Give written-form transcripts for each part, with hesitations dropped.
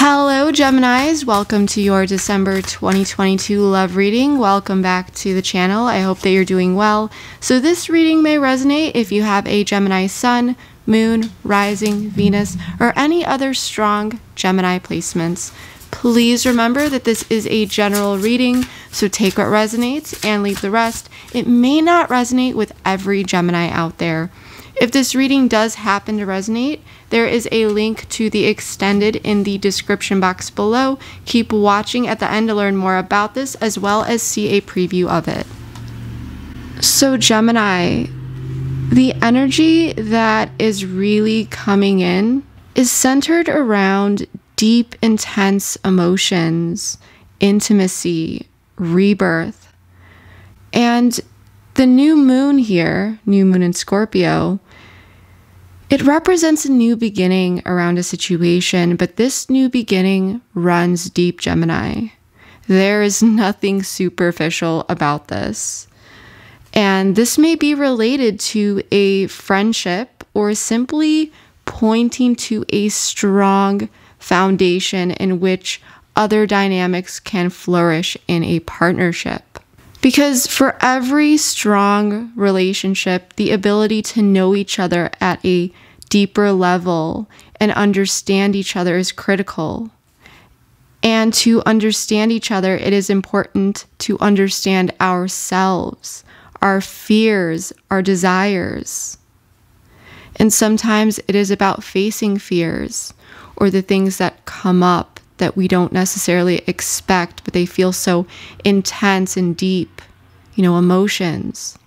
Hello Geminis, welcome to your December 2022 love reading. Welcome back to the channel. I hope that you're doing well. So this reading may resonate if you have a Gemini sun, moon, rising, Venus, or any other strong Gemini placements. Please remember that this is a general reading, so take what resonates and leave the rest. It may not resonate with every Gemini out there. If this reading does happen to resonate, there is a link to the extended in the description box below. Keep watching at the end to learn more about this, as well as see a preview of it. So Gemini, the energy that is really coming in is centered around deep, intense emotions, intimacy, rebirth. And the new moon here, new moon in Scorpio, it represents a new beginning around a situation, but this new beginning runs deep, Gemini. There is nothing superficial about this. And this may be related to a friendship or simply pointing to a strong foundation in which other dynamics can flourish in a partnership. Because for every strong relationship, the ability to know each other at a deeper level and understand each other is critical. And to understand each other, it is important to understand ourselves, our fears, our desires. And sometimes it is about facing fears or the things that come up that we don't necessarily expect, but they feel so intense and deep, emotions,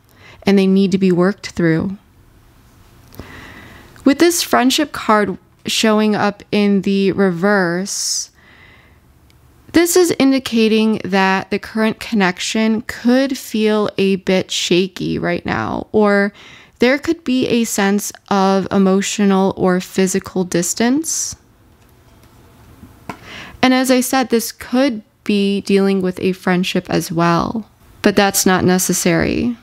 and they need to be worked through. With this friendship card showing up in the reverse, this is indicating that the current connection could feel a bit shaky right now, or there could be a sense of emotional or physical distance. And as I said, this could be dealing with a friendship as well, but that's not necessary.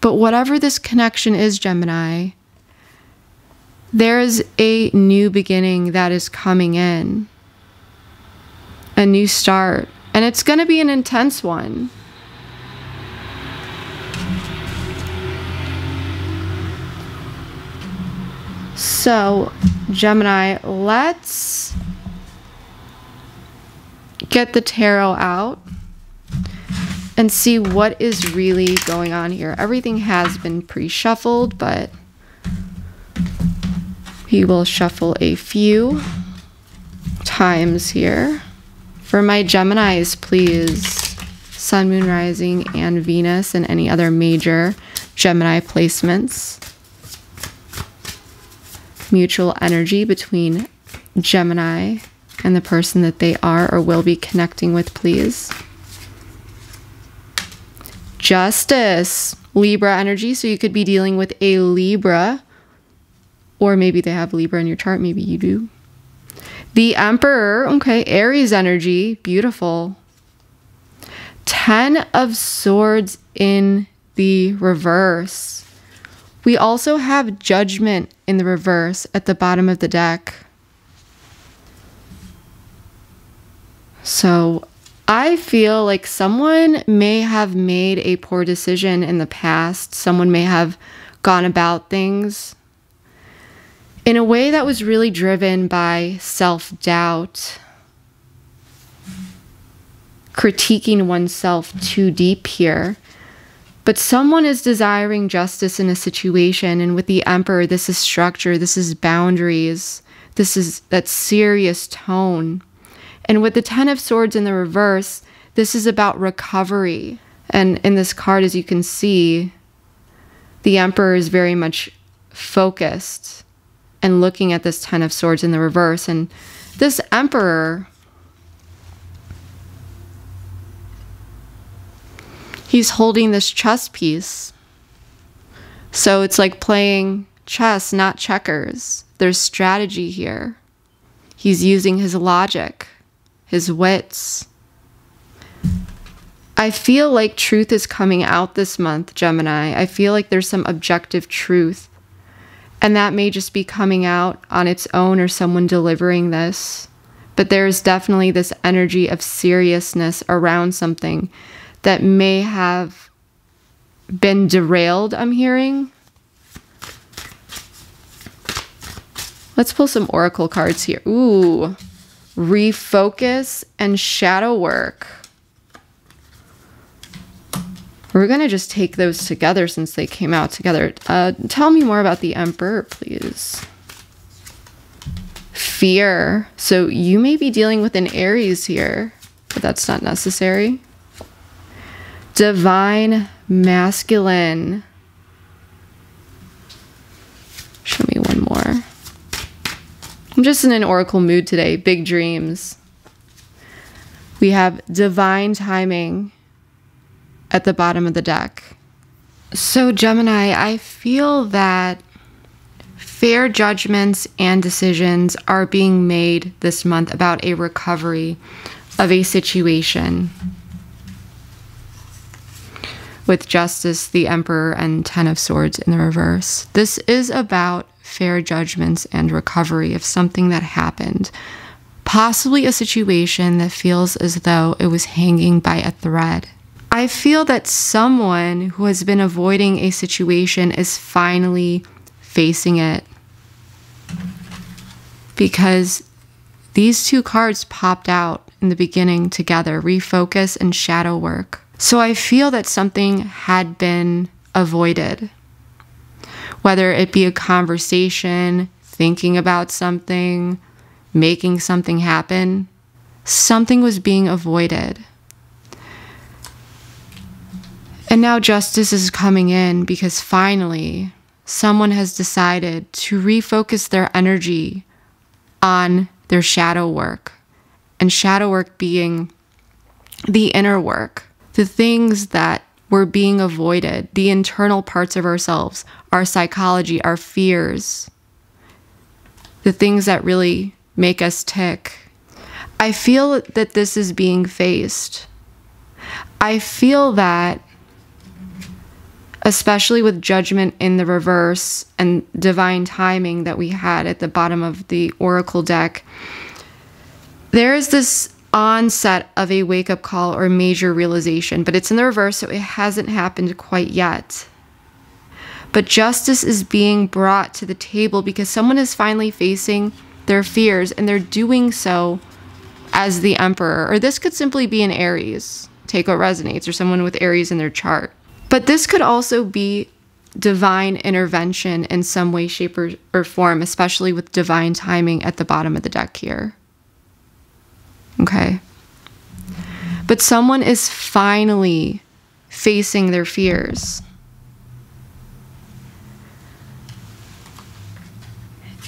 But whatever this connection is, Gemini, there is a new beginning that is coming in, a new start, and it's going to be an intense one. So, Gemini, let's get the tarot out and see what is really going on here. Everything has been pre-shuffled, but we will shuffle a few times here. For my Geminis, please, Sun, Moon, Rising, and Venus, and any other major Gemini placements. Mutual energy between Gemini and the person that they are or will be connecting with, please. Justice, Libra energy. So you could be dealing with a Libra, or maybe they have Libra in your chart. Maybe you do. The Emperor, okay, Aries energy, beautiful. 10 of Swords in the reverse. We also have Judgment in the reverse at the bottom of the deck. So I feel like someone may have made a poor decision in the past. Someone may have gone about things in a way that was really driven by self-doubt, critiquing oneself too deep here. But someone is desiring justice in a situation, and with the Emperor, this is structure, this is boundaries, this is that serious tone. And with the 10 of Swords in the reverse, this is about recovery. And in this card, as you can see, the Emperor is very much focused and looking at this 10 of Swords in the reverse. And this Emperor, he's holding this chess piece. So it's like playing chess, not checkers. There's strategy here. He's using his logic, his wits. I feel like truth is coming out this month, Gemini. I feel like there's some objective truth. And that may just be coming out on its own or someone delivering this. But there's definitely this energy of seriousness around something that may have been derailed, I'm hearing. Let's pull some oracle cards here. Ooh, refocus and shadow work. We're going to just take those together since they came out together. Tell me more about the Emperor, please. Fear. So you may be dealing with an Aries here, but that's not necessary. Divine masculine. Show me one more. I'm just in an oracle mood today. Big dreams. We have divine timing at the bottom of the deck. So Gemini, I feel that fair judgments and decisions are being made this month about a recovery of a situation. With Justice, the Emperor, and Ten of Swords in the reverse. This is about fair judgments and recovery of something that happened. Possibly a situation that feels as though it was hanging by a thread. I feel that someone who has been avoiding a situation is finally facing it. Because these two cards popped out in the beginning together, refocus and shadow work. So I feel that something had been avoided. Whether it be a conversation, thinking about something, making something happen, something was being avoided. And now justice is coming in because finally someone has decided to refocus their energy on their shadow work. And shadow work being the inner work, the things that were being avoided, the internal parts of ourselves, our psychology, our fears, the things that really make us tick. I feel that this is being faced. I feel that, especially with judgment in the reverse and divine timing that we had at the bottom of the oracle deck, there is this onset of a wake-up call or major realization, but it's in the reverse, so it hasn't happened quite yet. But justice is being brought to the table because someone is finally facing their fears, and they're doing so as the Emperor. Or this could simply be an Aries. Take what resonates, or someone with Aries in their chart. But this could also be divine intervention in some way, shape, or form, especially with divine timing at the bottom of the deck here. Okay. But someone is finally facing their fears.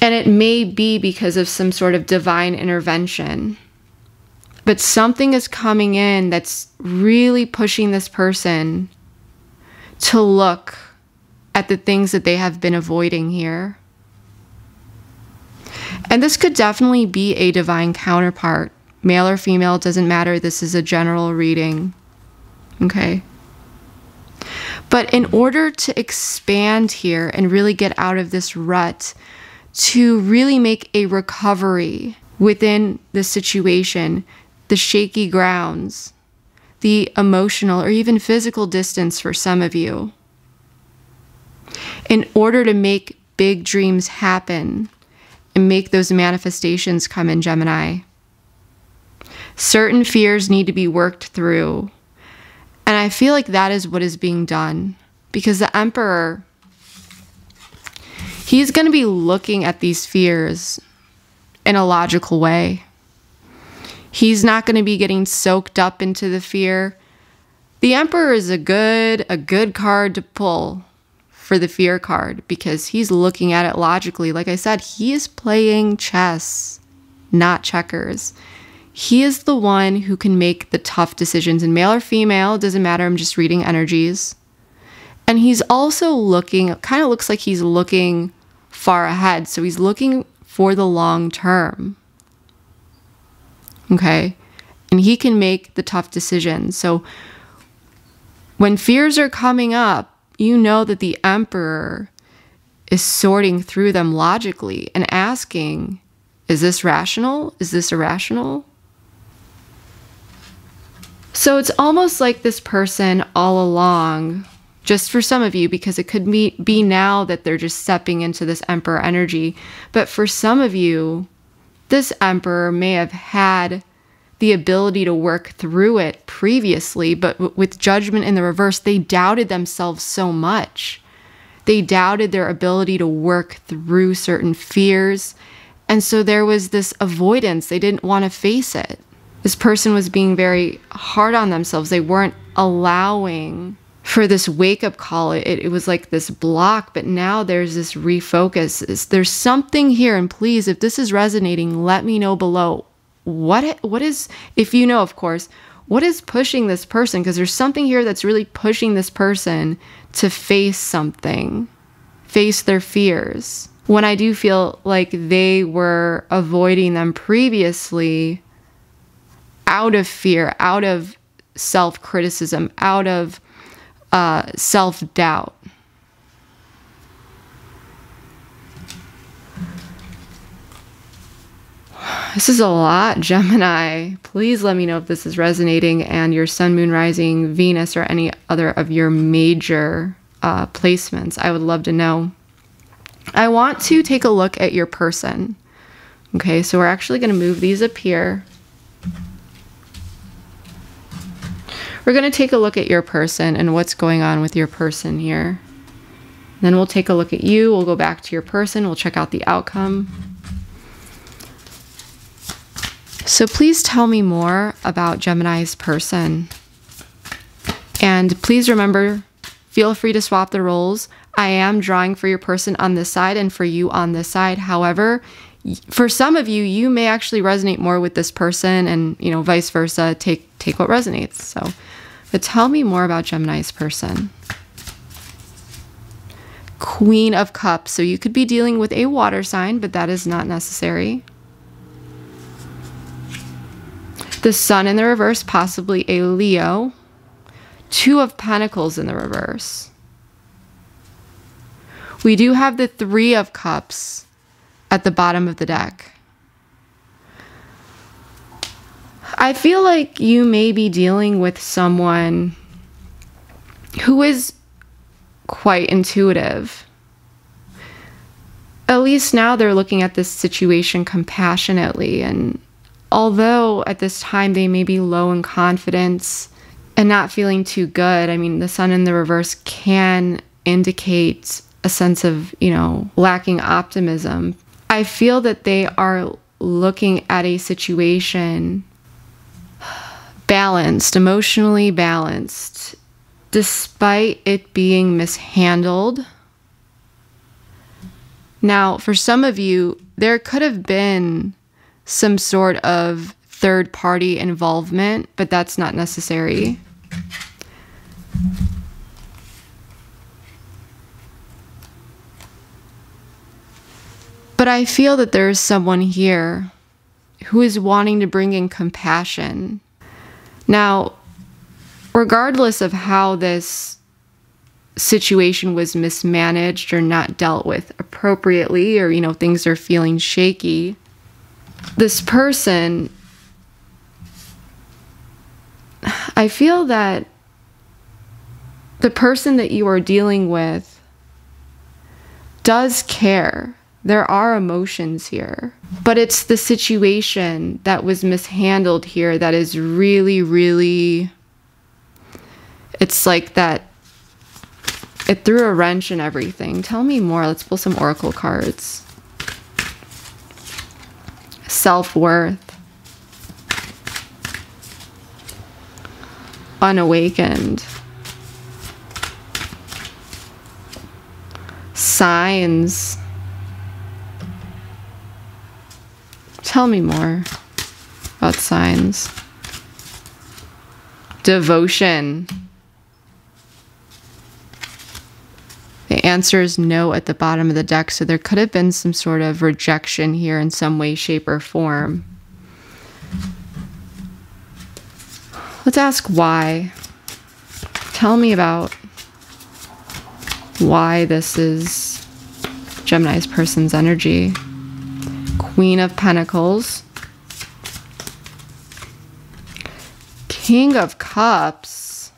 And it may be because of some sort of divine intervention. But something is coming in that's really pushing this person to look at the things that they have been avoiding here. And this could definitely be a divine counterpart. Male or female, doesn't matter. This is a general reading. Okay. But in order to expand here and really get out of this rut, to really make a recovery within the situation, the shaky grounds, the emotional or even physical distance for some of you, in order to make big dreams happen and make those manifestations come in, Gemini, certain fears need to be worked through. And I feel like that is what is being done. Because the Emperor, he's going to be looking at these fears in a logical way. He's not going to be getting soaked up into the fear. The Emperor is a good card to pull for the fear card because he's looking at it logically. Like I said, he is playing chess, not checkers. He is the one who can make the tough decisions, and male or female, doesn't matter. I'm just reading energies. And he's also looking, it kind of looks like he's looking far ahead. So he's looking for the long term. Okay. And he can make the tough decisions. So when fears are coming up, you know that the Emperor is sorting through them logically and asking, Is this rational? Is this irrational? So it's almost like this person all along, just for some of you, because it could be now that they're just stepping into this Emperor energy. But for some of you, this Emperor may have had the ability to work through it previously, but with Judgment in the reverse, they doubted themselves so much. They doubted their ability to work through certain fears. And so there was this avoidance. They didn't want to face it. This person was being very hard on themselves. They weren't allowing for this wake-up call. It was like this block, but now there's this refocus. There's something here, and please, if this is resonating, let me know below. What is, if you know, of course, what is pushing this person? Because there's something here that's really pushing this person to face something, face their fears. When I do feel like they were avoiding them previously out of fear, out of self-criticism, out of self-doubt. This is a lot, Gemini. Please let me know if this is resonating and your Sun, Moon, Rising, Venus, or any other of your major placements. I would love to know. I want to take a look at your person. Okay, so we're actually going to move these up here. We're going to take a look at your person and what's going on with your person here. Then we'll take a look at you. We'll go back to your person. We'll check out the outcome. So please tell me more about Gemini's person. And please remember, feel free to swap the roles. I am drawing for your person on this side and for you on this side. However, for some of you, you may actually resonate more with this person, and vice versa. Take what resonates. So, but tell me more about Gemini's person. Queen of Cups. So you could be dealing with a water sign, but that is not necessary. The Sun in the reverse, possibly a Leo. Two of Pentacles in the reverse. We do have the Three of Cups at the bottom of the deck. I feel like you may be dealing with someone who is quite intuitive. At least now they're looking at this situation compassionately, and although at this time they may be low in confidence and not feeling too good, I mean, the Sun in the reverse can indicate a sense of, lacking optimism. I feel that they are looking at a situation balanced, emotionally balanced, despite it being mishandled. Now, for some of you, there could have been some sort of third-party involvement, but that's not necessary. But I feel that there is someone here who is wanting to bring in compassion. Now, regardless of how this situation was mismanaged or not dealt with appropriately, or, things are feeling shaky, this person, I feel that the person that you are dealing with does care. There are emotions here, but it's the situation that was mishandled here that is really, really, it's like that it threw a wrench in everything. Tell me more. Let's pull some oracle cards. Self-worth. Unawakened. Signs. Tell me more about signs. Devotion. The answer is no at the bottom of the deck, so there could have been some sort of rejection here in some way, shape, or form. Let's ask why. Tell me about why this is Gemini's person's energy. Queen of Pentacles, King of Cups,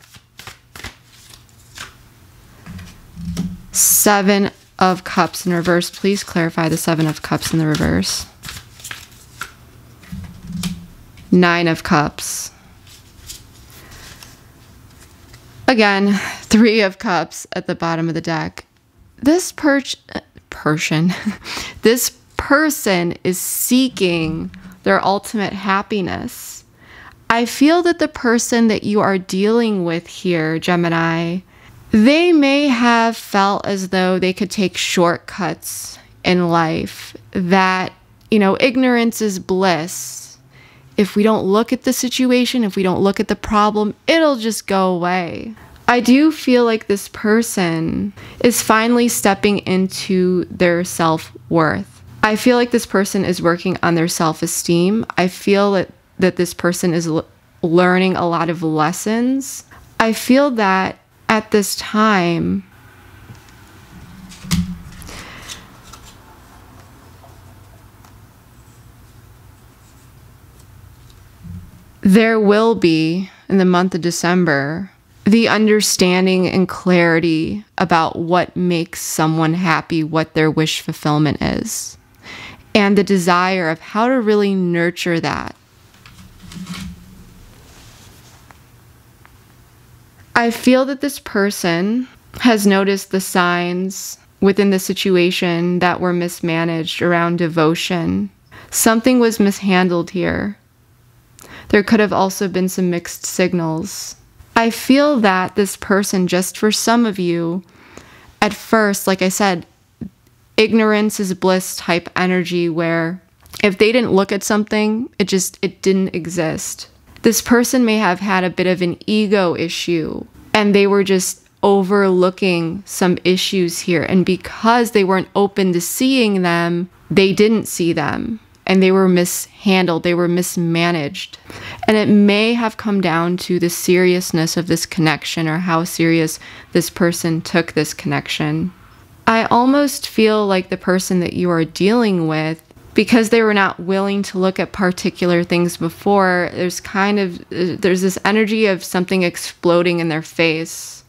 Seven of Cups in reverse. Please clarify the Seven of Cups in the reverse. Nine of Cups. Again, Three of Cups at the bottom of the deck. This person is seeking their ultimate happiness. I feel that the person that you are dealing with here, Gemini, they may have felt as though they could take shortcuts in life, that, ignorance is bliss. If we don't look at the situation, if we don't look at the problem, it'll just go away. I do feel like this person is finally stepping into their self-worth. I feel like this person is working on their self-esteem. I feel that this person is learning a lot of lessons. I feel that at this time, there will be, in the month of December, the understanding and clarity about what makes someone happy, what their wish fulfillment is, and the desire of how to really nurture that. I feel that this person has noticed the signs within the situation that were mismanaged around devotion. Something was mishandled here. There could have also been some mixed signals. I feel that this person, just for some of you, at first, like I said, ignorance is bliss type energy, where if they didn't look at something, it didn't exist. This person may have had a bit of an ego issue, and they were just overlooking some issues here. And because they weren't open to seeing them, they didn't see them. And they were mishandled, they were mismanaged. And it may have come down to the seriousness of this connection, or how serious this person took this connection. I almost feel like the person that you are dealing with, because they were not willing to look at particular things before, there's this energy of something exploding in their face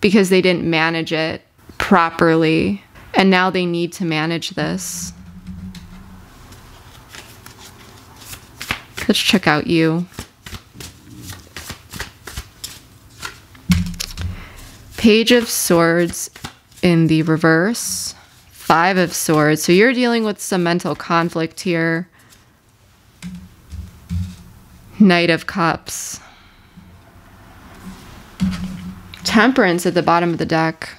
because they didn't manage it properly. And now they need to manage this. Let's check out you. Page of Swords in the reverse. Five of Swords. So you're dealing with some mental conflict here. Knight of Cups. Temperance at the bottom of the deck.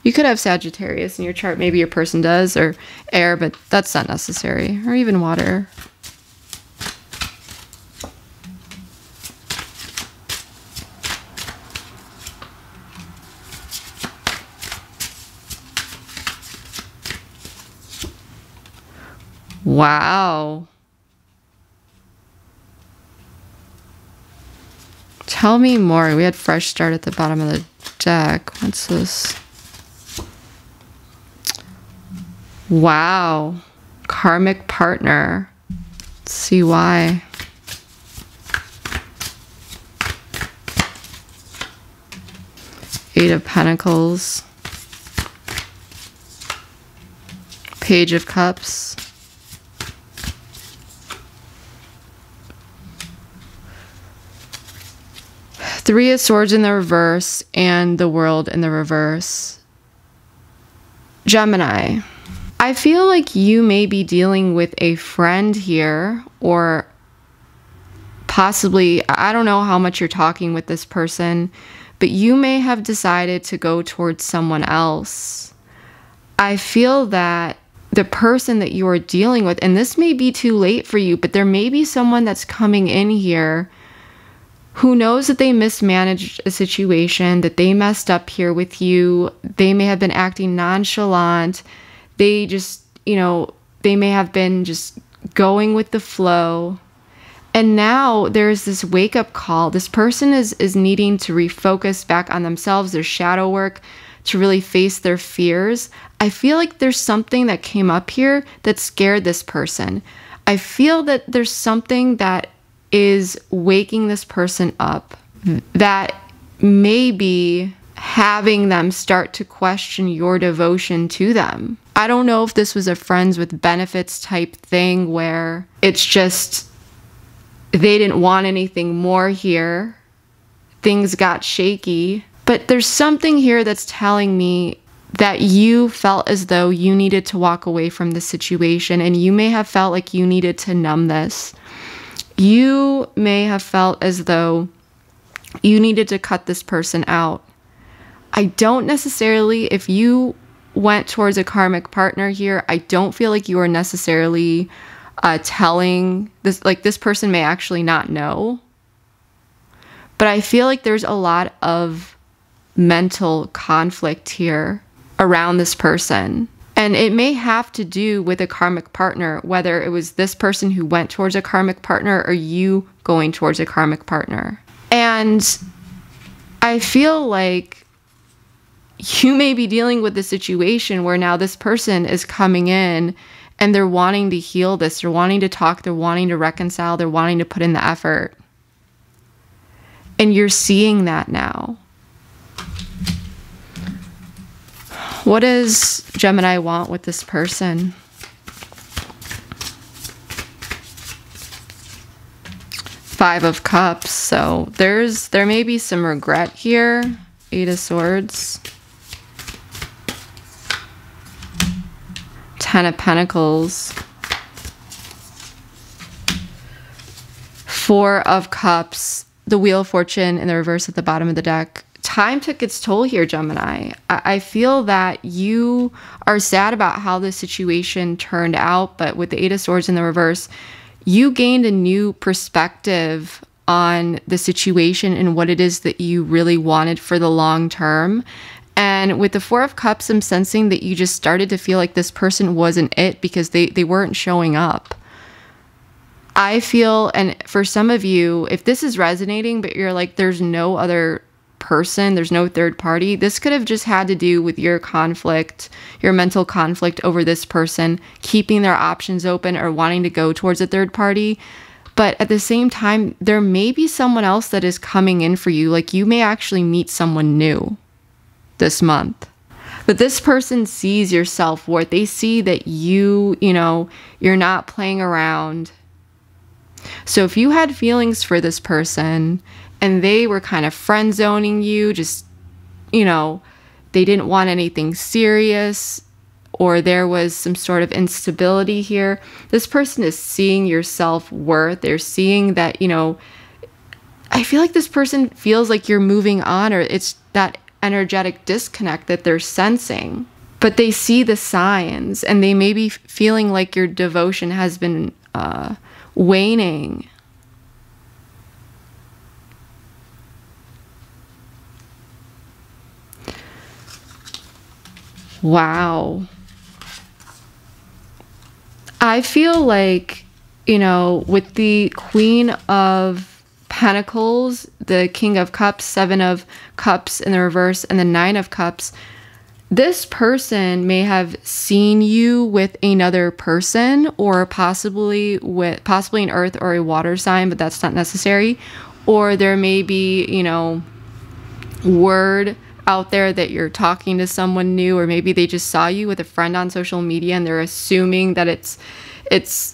You could have Sagittarius in your chart. Maybe your person does, or air, but that's not necessary. Or even water. Wow. Tell me more. We had fresh start at the bottom of the deck. What's this? Wow. Karmic partner. Let's see why. Eight of Pentacles. Page of Cups. Three of Swords in the reverse, and the World in the reverse. Gemini, I feel like you may be dealing with a friend here, or possibly, I don't know how much you're talking with this person, but you may have decided to go towards someone else. I feel that the person that you are dealing with, and this may be too late for you, but there may be someone that's coming in here who knows that they mismanaged a situation, that they messed up here with you. They may have been acting nonchalant. They just, they may have been just going with the flow. And now there's this wake-up call. This person is needing to refocus back on themselves, their shadow work, to really face their fears. I feel like there's something that came up here that scared this person. I feel that there's something that is waking this person up that may be having them start to question your devotion to them. I don't know if this was a friends with benefits type thing where it's just they didn't want anything more here. Things got shaky. But there's something here that's telling me that you felt as though you needed to walk away from the situation, and you may have felt like you needed to numb this. You may have felt as though you needed to cut this person out. I don't necessarily, if you went towards a karmic partner here, I don't feel like you are necessarily telling this, like this person may actually not know. But I feel like there's a lot of mental conflict here around this person. And it may have to do with a karmic partner, whether it was this person who went towards a karmic partner or you going towards a karmic partner. And I feel like you may be dealing with the situation where now this person is coming in and they're wanting to heal this, they're wanting to talk, they're wanting to reconcile, they're wanting to put in the effort. And you're seeing that now. What does Gemini want with this person? Five of Cups. So there may be some regret here. Eight of Swords. Ten of Pentacles. Four of Cups. The Wheel of Fortune in the reverse at the bottom of the deck. Time took its toll here, Gemini. I feel that you are sad about how the situation turned out, but with the Eight of Swords in the reverse, you gained a new perspective on the situation and what it is that you really wanted for the long term. And with the Four of Cups, I'm sensing that you just started to feel like this person wasn't it because they weren't showing up. I feel, and for some of you, if this is resonating, but you're like, there's no other person, there's no third party, this could have just had to do with your conflict, your mental conflict over this person, keeping their options open or wanting to go towards a third party. But at the same time, there may be someone else that is coming in for you. Like you may actually meet someone new this month. But this person sees your self-worth. They see that you know, you're not playing around. So if you had feelings for this person and they were kind of friend zoning you, just, you know, they didn't want anything serious, or there was some sort of instability here, this person is seeing your self-worth. They're seeing that, you know, I feel like this person feels like you're moving on, or it's that energetic disconnect that they're sensing. But they see the signs and they may be feeling like your devotion has been waning. Wow. I feel like, you know, with the Queen of Pentacles, the King of Cups, Seven of Cups in the reverse, and the Nine of Cups, this person may have seen you with another person, or possibly an earth or a water sign, but that's not necessary. Or there may be, you know, word out there that you're talking to someone new, or maybe they just saw you with a friend on social media and they're assuming that it's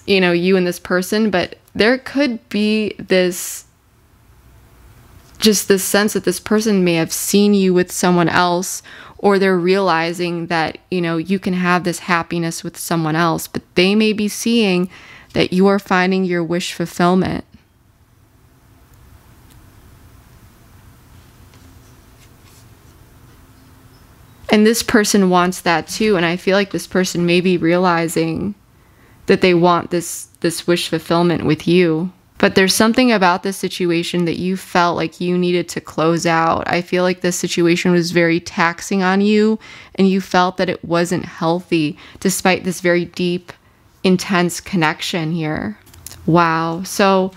you know, you and this person. But there could be this sense that this person may have seen you with someone else, or they're realizing that, you know, you can have this happiness with someone else, but they may be seeing that you are finding your wish fulfillment. And this person wants that too. And I feel like this person may be realizing that they want this wish fulfillment with you. But there's something about this situation that you felt like you needed to close out. I feel like this situation was very taxing on you, and you felt that it wasn't healthy despite this very deep, intense connection here. Wow. So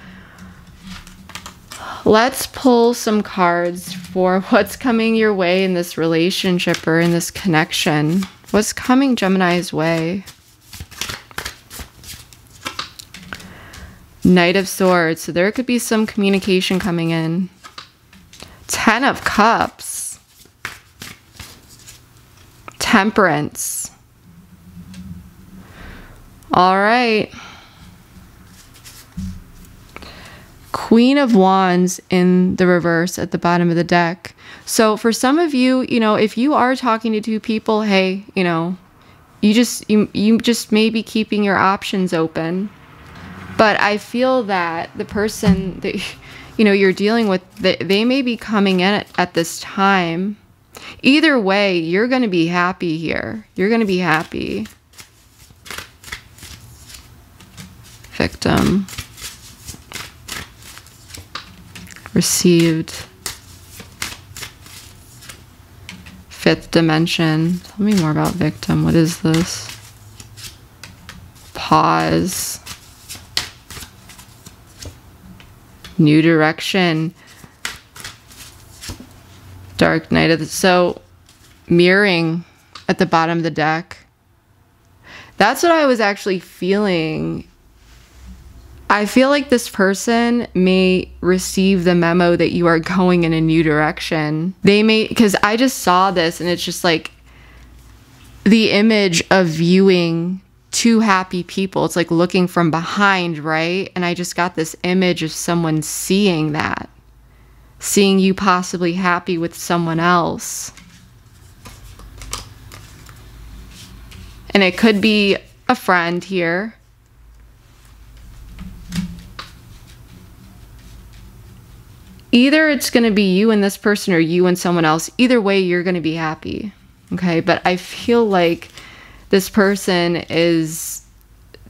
let's pull some cards for what's coming your way in this relationship or in this connection. What's coming Gemini's way? Knight of Swords. So there could be some communication coming in. 10 of Cups. Temperance. All right. Queen of Wands in the reverse at the bottom of the deck. So for some of you, you know, if you are talking to two people, hey, you know, you just may be keeping your options open. But I feel that the person that, you know, you're dealing with, they may be coming in at this time. Either way, you're going to be happy here. You're going to be happy. Victim. Received. Fifth dimension. Tell me more about victim. What is this? Pause. New direction. Dark Knight of the... So, mirroring at the bottom of the deck. That's what I was actually feeling. I feel like this person may receive the memo that you are going in a new direction. They may... Because I just saw this and it's just like the image of viewing two happy people. It's like looking from behind, right? And I just got this image of someone seeing that. Seeing you possibly happy with someone else. And it could be a friend here. Either it's going to be you and this person or you and someone else. Either way, you're going to be happy. Okay? But I feel like this person is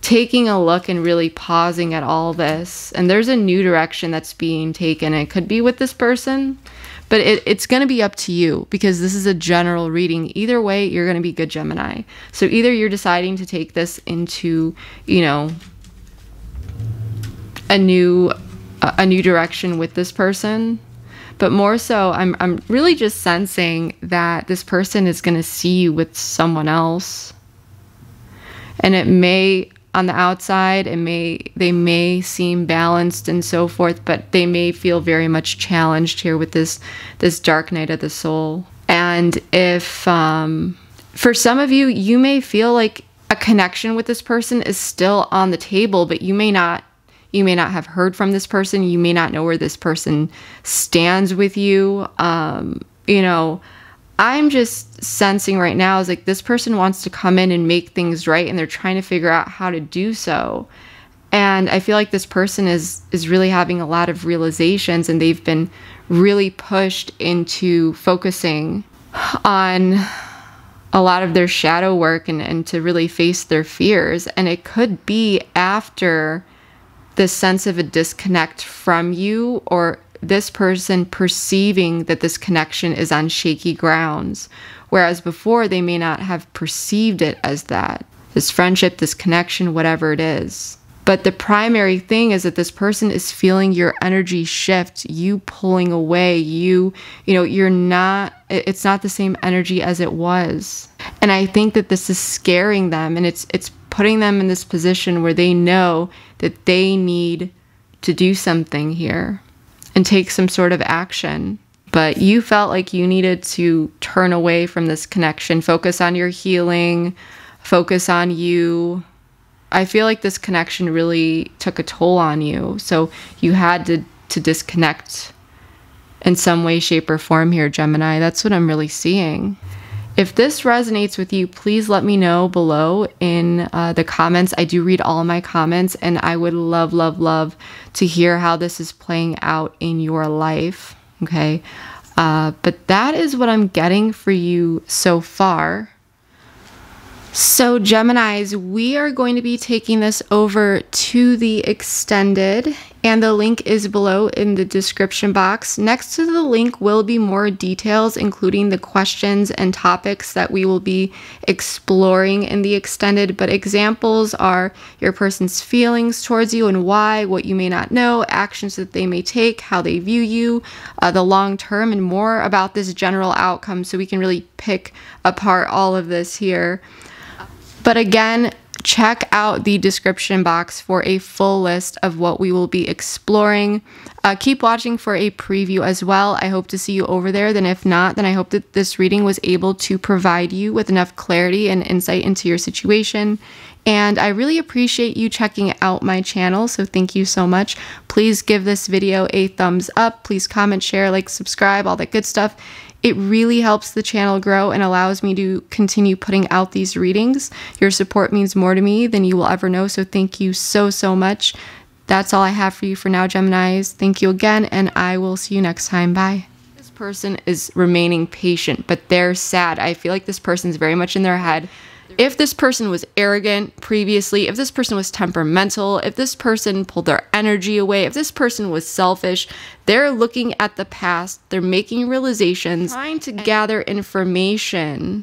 taking a look and really pausing at all this. And there's a new direction that's being taken. It could be with this person, but it's going to be up to you because this is a general reading. Either way, you're going to be good, Gemini. So either you're deciding to take this into, you know, a new direction with this person, but more so, I'm really just sensing that this person is going to see you with someone else. And it may, on the outside, they may seem balanced and so forth, but they may feel very much challenged here with this dark night of the soul. And if, for some of you, you may feel like a connection with this person is still on the table, but you may not have heard from this person. You may not know where this person stands with you. You know, I'm just sensing right now is like this person wants to come in and make things right, and they're trying to figure out how to do so. And I feel like this person is really having a lot of realizations, and they've been really pushed into focusing on a lot of their shadow work and to really face their fears. And it could be after this sense of a disconnect from you, or this person perceiving that this connection is on shaky grounds, whereas before they may not have perceived it as that. This friendship, this connection, whatever it is. But the primary thing is that this person is feeling your energy shift, you pulling away, you know, it's not the same energy as it was. And I think that this is scaring them, and it's putting them in this position where they know that they need to do something here and take some sort of action. But you felt like you needed to turn away from this connection, focus on your healing, focus on you. I feel like this connection really took a toll on you. So you had to disconnect in some way, shape, or form here, Gemini. That's what I'm really seeing. If this resonates with you, please let me know below in the comments. I do read all of my comments, and I would love, love, love to hear how this is playing out in your life, okay? But that is what I'm getting for you so far. So Geminis, we are going to be taking this over to the extended, and the link is below in the description box. Next to the link will be more details, including the questions and topics that we will be exploring in the extended, but examples are your person's feelings towards you and why, what you may not know, actions that they may take, how they view you, the long term, and more about this general outcome, so we can really pick apart all of this here. But again, check out the description box for a full list of what we will be exploring. Keep watching for a preview as well. I hope to see you over there. Then if not, then I hope that this reading was able to provide you with enough clarity and insight into your situation. And I really appreciate you checking out my channel, so thank you so much. Please give this video a thumbs up. Please comment, share, like, subscribe, all that good stuff. It really helps the channel grow and allows me to continue putting out these readings. Your support means more to me than you will ever know, so thank you so, so much. That's all I have for you for now, Geminis. Thank you again, and I will see you next time. Bye. This person is remaining patient, but they're sad. I feel like this person's very much in their head. If this person was arrogant previously, if this person was temperamental, if this person pulled their energy away, if this person was selfish, they're looking at the past, they're making realizations, trying to gather information.